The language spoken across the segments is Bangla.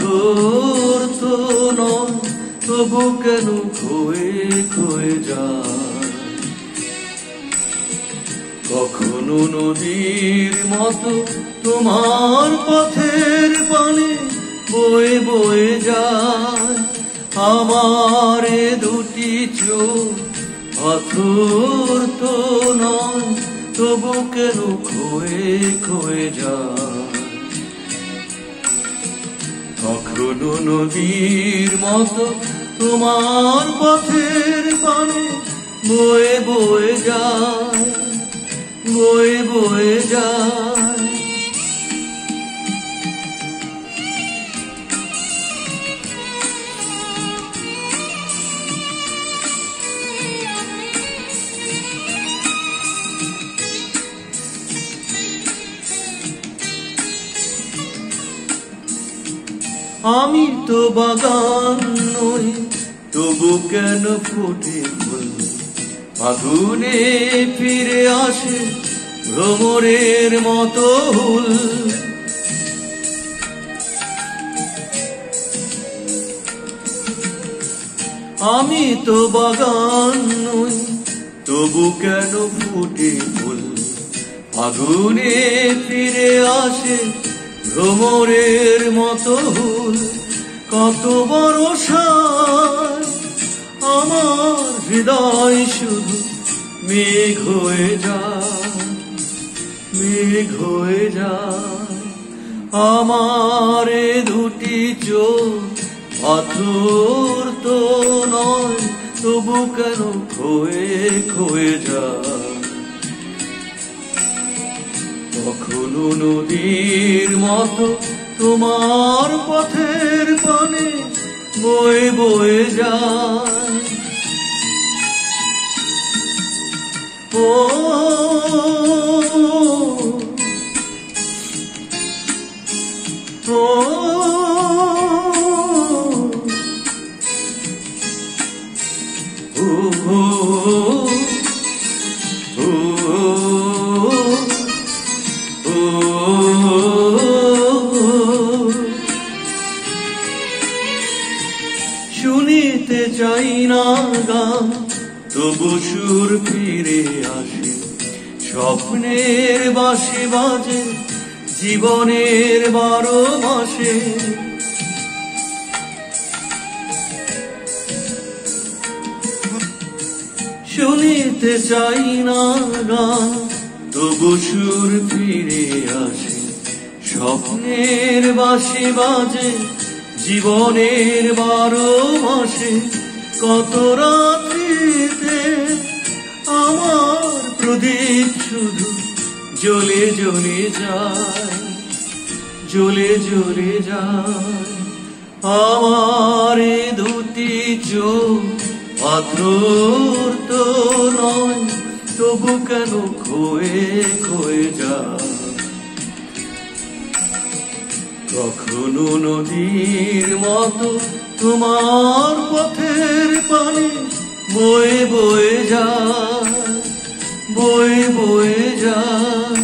পাথর তো নয়, তবু কেন ক্ষয়ে ক্ষয়ে যায়। কখনো নদীর মতো তোমার পথের পানে বয়ে বয়ে যায়। আমার দুটি চোখ পাথর তো নয়, তবু কেন ক্ষয়ে ক্ষয়ে যায়। কখনো নদীর মতো তোমার পথের পানে বয়ে বয়ে যায়, বয়ে বয়ে যায়। আমি তো বাগান নই, তবু কেন ফুটে ফুল, ফাগুনে ফিরে আসে ভ্রমরের মতো হুল। আমি তো বাগান নই, তবু কেন ফুটে ফুল, ফাগুনে ফিরে আসে ভ্রমরের মতো হুল। কত বড় সার আমার হৃদয় শুধু মেঘ হয়ে যায়, মেঘ হয়ে যায়। আমার দুটি চোখ পাথর তো নয়, তবু কেন ক্ষয়ে ক্ষয়ে যায়। কখনো নদীর মতো তোমার পথের পানে বয়ে বয়ে যায়। ও ও শুনিতে চাই না গান, তবু সুর ফিরে আসে। স্বপ্নের বাঁশি বাজে জীবনের 12 মাসে। শুনিতে চাই না গান, তবু সুর ফিরে আসে। স্বপ্নের বাঁশি বাজে জীবনের 12 মাসে। কত রাত্রিতে আমার প্রদীপ শুধু জ্বলে জ্বলে যায়, জ্বলে জ্বলে যায়। আমার দুটি চোখ পাথর তো নয়, তবু কেন ক্ষয়ে ক্ষয়ে যায়। কখনো নদীর মতো তোমার পথের পানে বয়ে বয়ে যায়, বয়ে বয়ে যায়।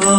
আ